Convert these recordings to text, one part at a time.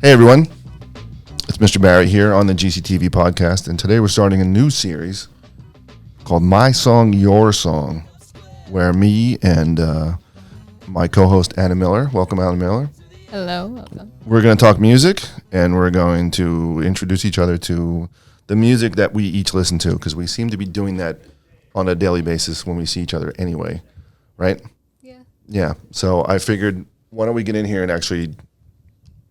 Hey everyone, it's Mr. Barrett here on the GCTV podcast, and today we're starting a new series called My Song, Your Song, where me and my co-host Anna Miller, welcome Anna Miller. Hello, welcome. We're going to talk music, and we're going to introduce each other to the music that we each listen to, because we seem to be doing that on a daily basis when we see each other anyway, right? Yeah, so I figured, why don't we get in here and actually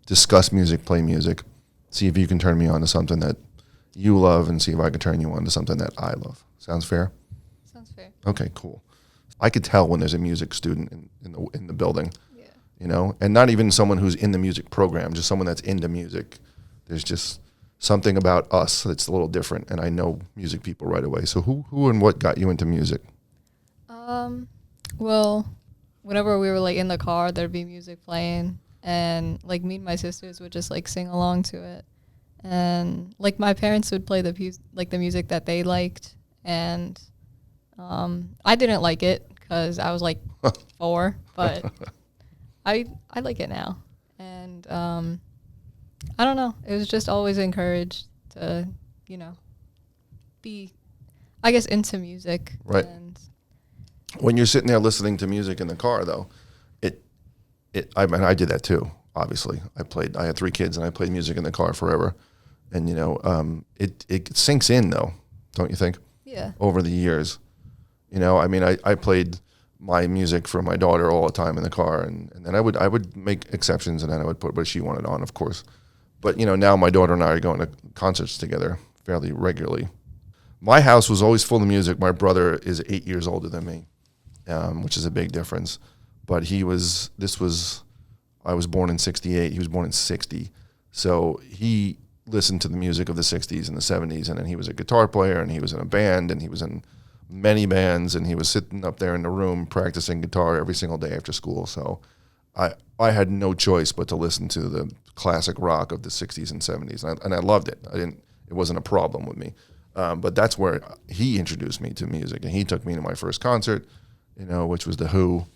discuss music, play music, see if you can turn me on to something that you love and see if I can turn you on to something that I love. Sounds fair? Sounds fair. Okay, cool. I could tell when there's a music student in the building, Yeah. you know, and not even someone who's in the music program, just someone that's into music. There's just something about us that's a little different, and I know music people right away. So who and what got you into music? Well, whenever we were like in the car, there'd be music playing, and like me and my sisters would just like sing along to it, and like my parents would play the music that they liked, and I didn't like it because I was like 4, but I like it now, and I don't know, it was just always encouraged to, you know, be, I guess, into music. Right. And When you're sitting there listening to music in the car, though, I mean, I did that too. Obviously, I had 3 kids, and I played music in the car forever, and you know, it sinks in though, don't you think? yeah. Over the years, you know, I mean, I played my music for my daughter all the time in the car, and then I would make exceptions, and then I would put what she wanted on, of course. But you know, now my daughter and I are going to concerts together fairly regularly. My house was always full of music. My brother is 8 years older than me, which is a big difference. But I was born in 68. He was born in 60. So he listened to the music of the 60s and the 70s, and then he was a guitar player, and he was in a band, and he was in many bands, and he was sitting up there in the room practicing guitar every single day after school. So I had no choice but to listen to the classic rock of the 60s and 70s, and I loved it. It wasn't a problem with me. But that's where he introduced me to music, and he took me to my first concert, you know, which was The Who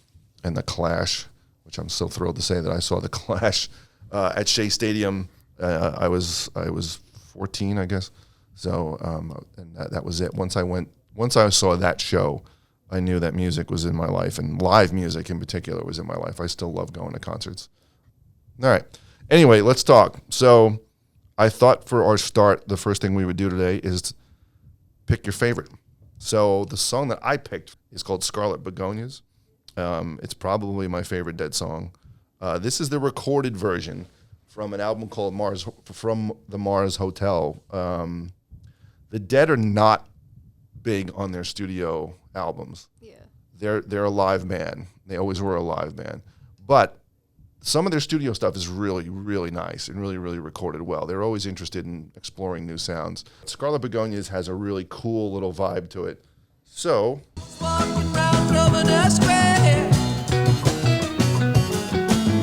and The Clash, which I'm so thrilled to say that I saw The Clash at Shea Stadium. I was 14, I guess. So and that was it. Once I saw that show, I knew that music was in my life, and live music in particular was in my life. I still love going to concerts. All right. Anyway, let's talk. So I thought for our start, the first thing we would do today is pick your favorite. So the song that I picked is called Scarlet Begonias. It's probably my favorite Dead song. This is the recorded version from an album called From the Mars Hotel. The Dead are not big on their studio albums. Yeah. They're a live band. They always were a live band. But some of their studio stuff is really, really nice and really, really recorded well. They're always interested in exploring new sounds. Scarlet Begonias has a really cool little vibe to it. So, Walking round Grosvenor Square,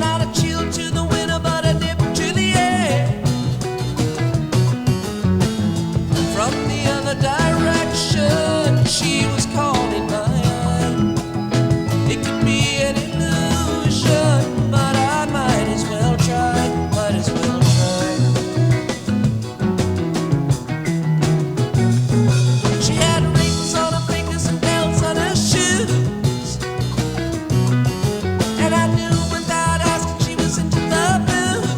not a chill to the winter, but a dip to the air. From the other direction, she was calling my eye. It could be an illusion, but I might as well try. Might as well try. She had rings on her fingers and bells on her shoes, and I knew without asking she was into the blues.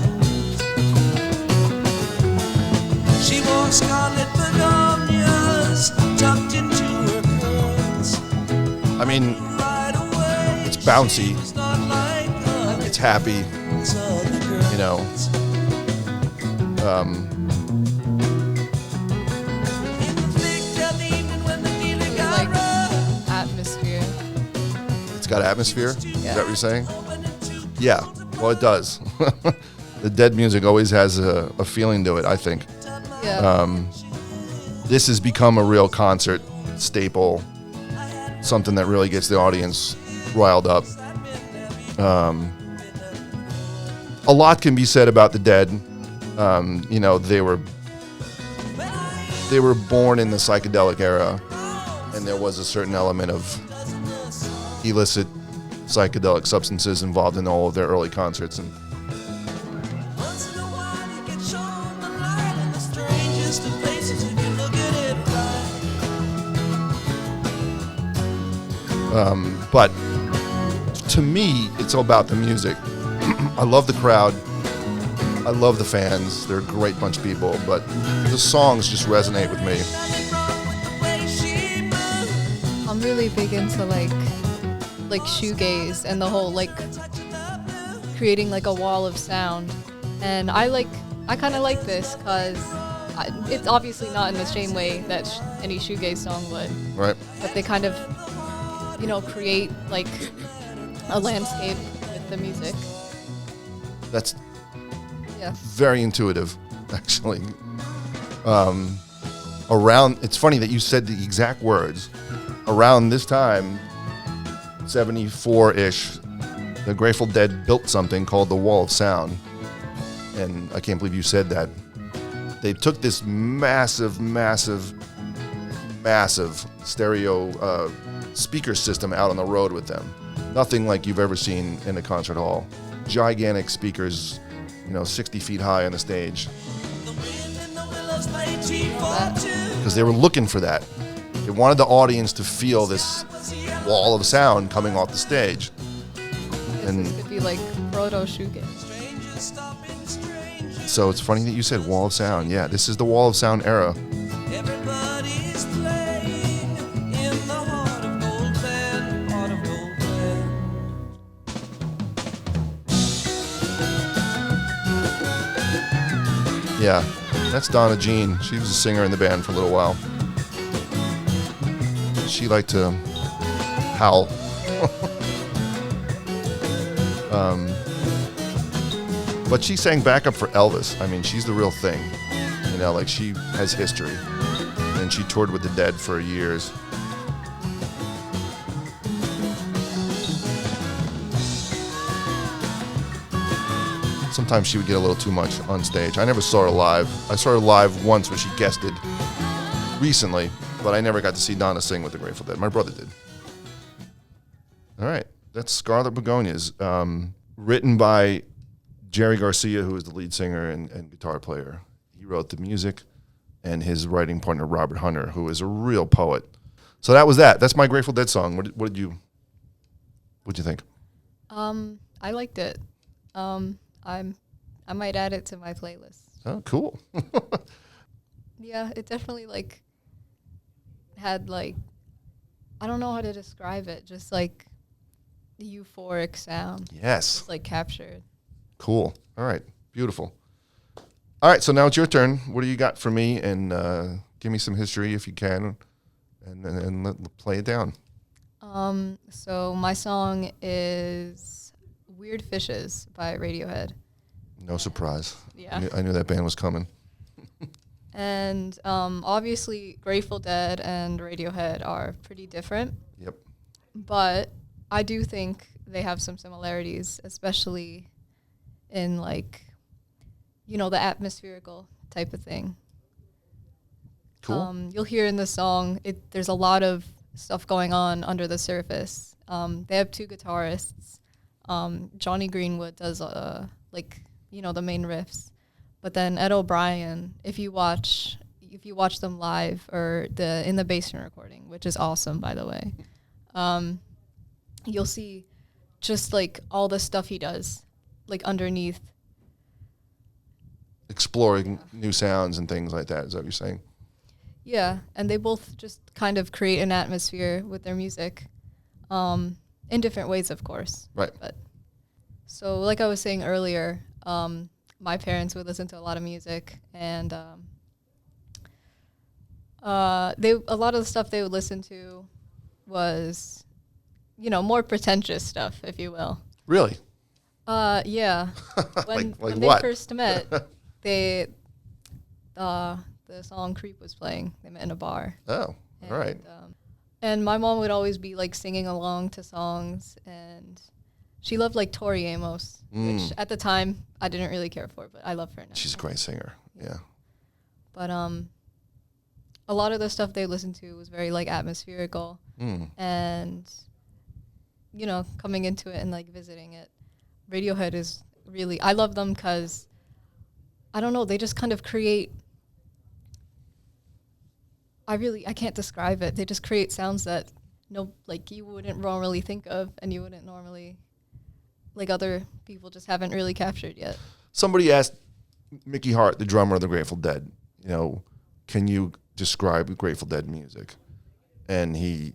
She wore scarlet begonias tucked into her curls. I mean, Right away, it's bouncy. she was not like other It's happy, girls. you know. In the thick of the evening when the feeling got Like rough, atmosphere. It's got atmosphere. Is that what you're saying? open into Yeah. Well, it does. The Dead music always has a feeling to it, I think. Yeah. This has become a real concert staple, something that really gets the audience riled up. A lot can be said about the Dead. You know, they were born in the psychedelic era, and there was a certain element of illicit psychedelic substances involved in all of their early concerts. And But to me, it's all about the music. I love the crowd. I love the fans. They're a great bunch of people, but the songs just resonate with me. I'm really big into like shoegaze and the whole like creating like a wall of sound, and I kind of like this because it's obviously not in the same way that any shoegaze song would. Right. But they kind of, create like a landscape with the music. That's Yeah. very intuitive, actually. It's funny that you said the exact words. Around this time, 74-ish, the Grateful Dead built something called the Wall of Sound. And I can't believe you said that. They took this massive stereo speaker system out on the road with them. Nothing like you've ever seen in a concert hall. Gigantic speakers, 60 feet high on the stage. Because they were looking for that. They wanted the audience to feel this wall of sound coming off the stage. And This could be like proto shoegaze. so it's funny that you said wall of sound. Yeah, this is the wall of sound era. Everybody's playing in the heart of Glen, heart of Glen. Yeah, that's Donna Jean. She was a singer in the band for a little while. She liked to howl. But she sang backup for Elvis. I mean, she's the real thing. Like she has history. And she toured with the Dead for years. Sometimes she would get a little too much on stage. I never saw her live. I saw her live once when she guested recently, but I never got to see Donna sing with the Grateful Dead. My brother did. All right. That's Scarlet Begonias. Written by Jerry Garcia, who is the lead singer and guitar player. He wrote the music, and his writing partner, Robert Hunter, who is a real poet. So that was that. That's my Grateful Dead song. What'd you think? I liked it. I might add it to my playlist. Oh, cool. Yeah, it definitely like had like, I don't know how to describe it, just like the euphoric sound. Yes. It's like captured. Cool. All right. Beautiful. All right. So now it's your turn. What do you got for me? And give me some history if you can, and let's play it down. So my song is Weird Fishes by Radiohead. No surprise. Yeah. I knew that band was coming. And obviously Grateful Dead and Radiohead are pretty different. Yep. But I do think they have some similarities, especially in like, the atmospherical type of thing. Cool. You'll hear in the song, there's a lot of stuff going on under the surface. They have two guitarists. Johnny Greenwood does the main riffs, but then Ed O'Brien, if you watch them live or in the basement recording, which is awesome by the way, you'll see just like all the stuff he does like underneath, Exploring new sounds and things like that. Is that what you're saying? yeah, and they both just kind of create an atmosphere with their music, in different ways, of course. Right. But so like I was saying earlier, my parents would listen to a lot of music, and a lot of the stuff they would listen to was, more pretentious stuff, if you will. Really? Yeah. When like they what? first met, the song "Creep" was playing. They met in a bar. Oh, all right. And my mom would always be like singing along to songs, and she loved like Tori Amos, which at the time I didn't really care for, but I love her now. She's a great singer. Yeah. But a lot of the stuff they listened to was very like atmospherical, and coming into it and like visiting it. Radiohead is really, I love them because I don't know, they just kind of create. I can't describe it. They just create sounds that no, like you wouldn't normally think of, and you wouldn't normally, like other people just haven't really captured yet. Somebody asked Mickey Hart, the drummer of the Grateful Dead, can you describe Grateful Dead music? And he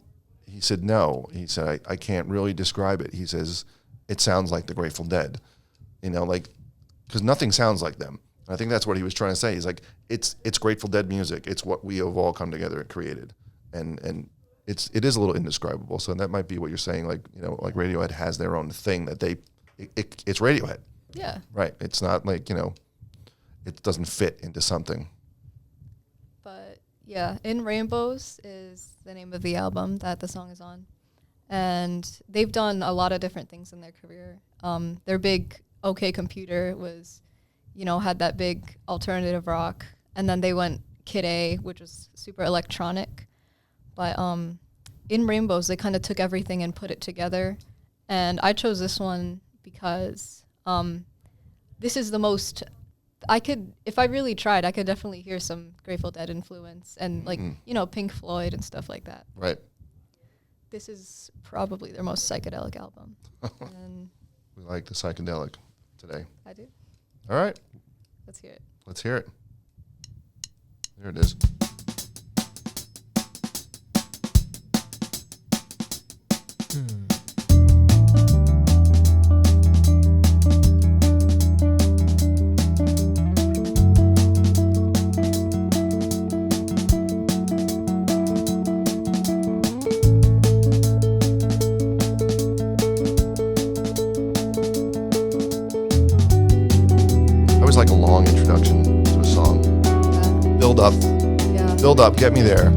said no. He said, I can't really describe it. He says, it sounds like the Grateful Dead, because nothing sounds like them. I think that's what he was trying to say. He's like, it's Grateful Dead music. It's what we have all come together and created, and it is a little indescribable. So that might be what you're saying. Like Radiohead has their own thing that it's Radiohead. Yeah. Right. It's not like it doesn't fit into something. But yeah, In Rainbows is the name of the album that the song is on, and they've done a lot of different things in their career. Their big OK Computer was, had that big alternative rock, and then they went Kid A, which was super electronic. But In Rainbows, they kind of took everything and put it together. And I chose this one because this is the most, if I really tried, I could definitely hear some Grateful Dead influence and Pink Floyd and stuff like that. Right. This is probably their most psychedelic album. And we like the psychedelic today. I do. All right. Let's hear it. Let's hear it. There it is. Like a long introduction to a song. Build up. Yeah. Build up. Get me there.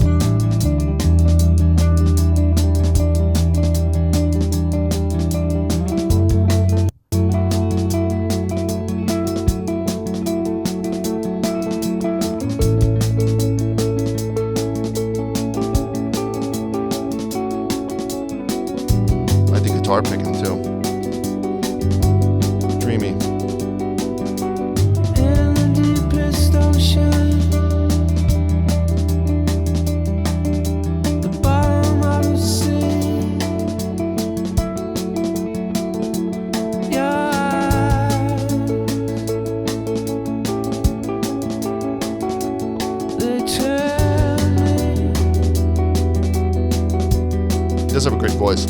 I like the guitar picking too. Dreamy. He does have a great voice.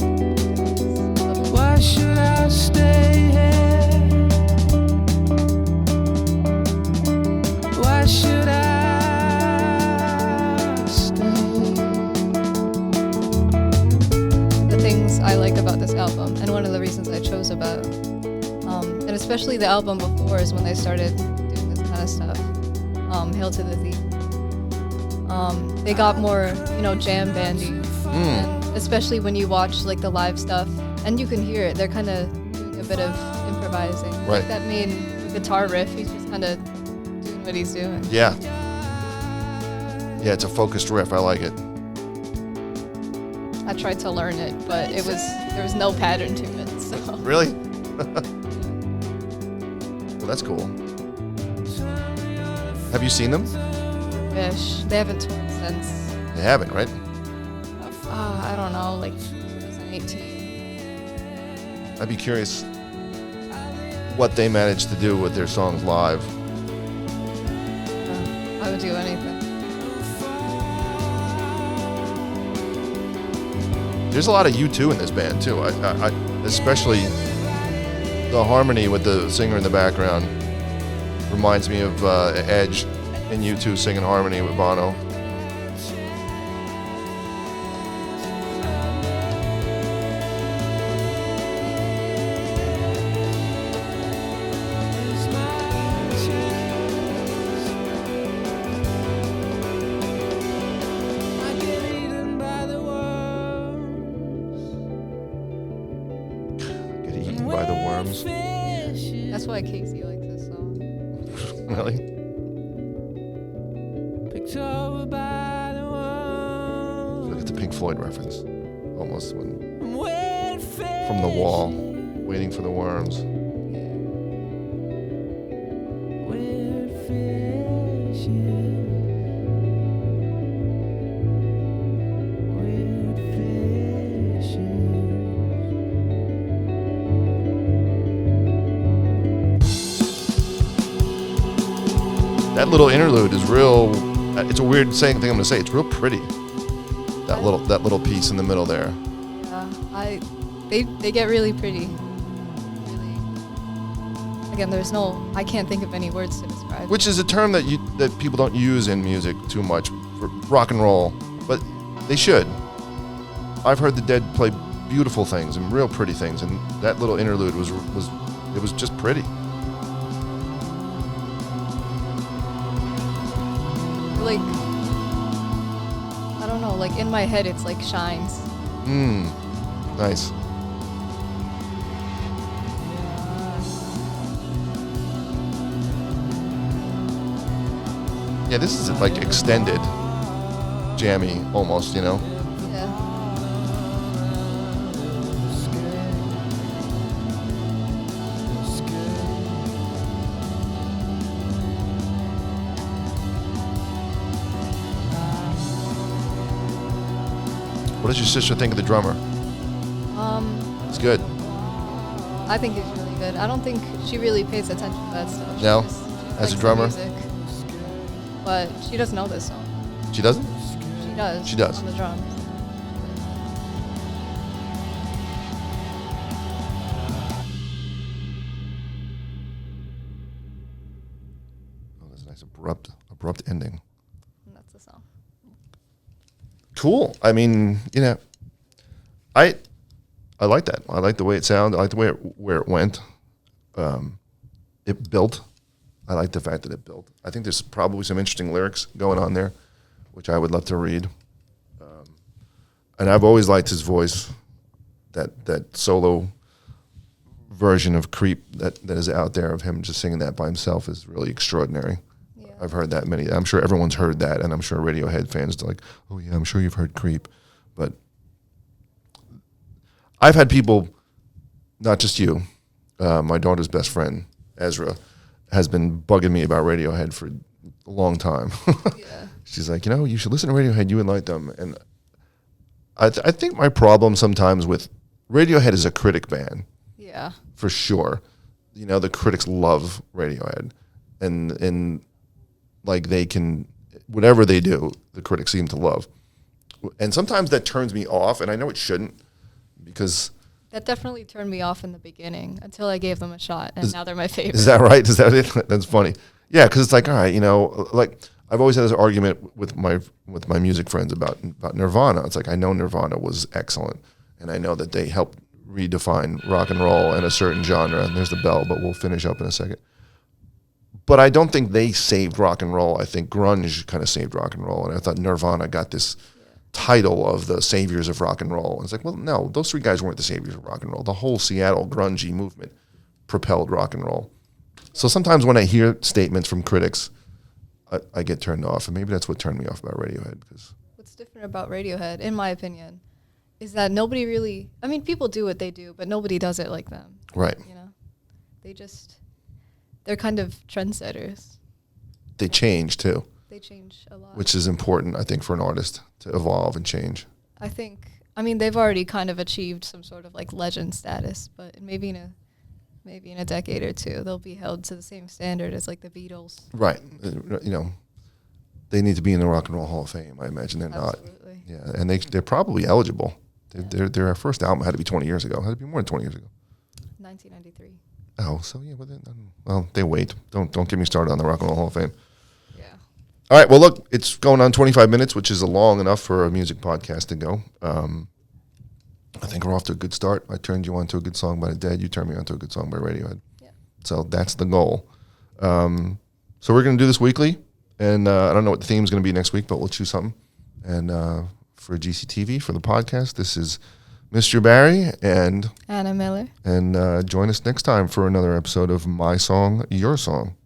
Why should I stay here? Why should I stay? The things I like about this album, and one of the reasons I chose about, and especially the album before, is when they started doing this kind of stuff. Hail to the Thief. They got more, jam bandy, and especially when you watch like the live stuff, and you can hear it. They're kind of doing a bit of improvising. Right. Like that main guitar riff, he's just kind of doing what he's doing. Yeah. Yeah, it's a focused riff. I like it. I tried to learn it, but there was no pattern to it. So. Really? Well, that's cool. Have you seen them? Fish. They haven't toured since. They haven't, right? I don't know, like 2018. I'd be curious what they managed to do with their songs live. I would do anything. There's a lot of U2 in this band too. I especially the harmony with the singer in the background reminds me of Edge and U2 singing harmony with Bono. By the worms. That's why Casey likes this song. Really? Look at the Pink Floyd reference. Almost when from the wall, waiting for the worms. That little interlude is real. It's a weird thing I'm going to say. It's real pretty. That little piece in the middle there. Yeah, they get really pretty. Really. Again, I can't think of any words to describe. Which is a term that people don't use in music too much for rock and roll, but they should. I've heard the Dead play beautiful things and real pretty things, and that little interlude was just pretty. Like, I don't know, like in my head it's like shines. Nice. Yeah, this is like extended jammy almost, you know? Yeah. What does your sister think of the drummer? It's good. I think he's really good. I don't think she really pays attention to that stuff. She No? she As a likes the drummer? music. But she doesn't know this song. She doesn't? She does. She does. On the drums. Oh, that's a nice abrupt ending. And that's the song. Cool. I mean, I like that. I like the way it sounded. I like the way where it went. It built. I like the fact that it built. I think there's probably some interesting lyrics going on there, which I would love to read. And I've always liked his voice. That solo version of Creep that is out there of him just singing that by himself is really extraordinary. Yeah. I've heard that many. I'm sure everyone's heard that, and I'm sure Radiohead fans are like, oh yeah, I'm sure you've heard Creep. But I've had people, not just you, my daughter's best friend, Ezra, has been bugging me about Radiohead for a long time. Yeah. She's like, you should listen to Radiohead. You would like them. And I think my problem sometimes with Radiohead is a critic band. Yeah. For sure. The critics love Radiohead. And like they can, whatever they do, the critics seem to love. And sometimes that turns me off, and I know it shouldn't, because... That definitely turned me off in the beginning until I gave them a shot, and now they're my favorite. Is that right? Is that it? That's funny. Yeah, because it's like, all right, like I've always had this argument with my music friends about Nirvana. It's like, I know Nirvana was excellent, and I know that they helped redefine rock and roll in a certain genre. And there's the bell, but we'll finish up in a second. But I don't think they saved rock and roll. I think grunge kind of saved rock and roll, and I thought Nirvana got this title of the saviors of rock and roll. And it's like, well, no, those three guys weren't the saviors of rock and roll. The whole Seattle grungy movement propelled rock and roll. So sometimes when I hear statements from critics, I get turned off, and maybe that's what turned me off about Radiohead. Because what's different about Radiohead, in my opinion, is that nobody really, I mean, people do what they do, but nobody does it like them. Right. They're kind of trendsetters. They change too. They change a lot. Which is important, I think, for an artist to evolve and change. I mean, they've already kind of achieved some sort of like legend status, but maybe in a decade or two, they'll be held to the same standard as like the Beatles. Right. They need to be in the Rock and Roll Hall of Fame. I imagine they're Absolutely. not. Yeah, and they're probably eligible. Their first album had to be 20 years ago. Had to be more than 20 years ago. 1993. Oh, so yeah, well, they wait. Don't get me started on the Rock and Roll Hall of Fame. Yeah. All right, well, look, it's going on 25 minutes, which is long enough for a music podcast to go. I think we're off to a good start. I turned you on to a good song by The Dead. You turned me on to a good song by Radiohead. Yeah. So that's the goal. So we're going to do this weekly, and I don't know what the theme is going to be next week, but we'll choose something. And for GCTV, for the podcast, this is Mr. Barry and Anna Miller. And join us next time for another episode of My Song, Your Song.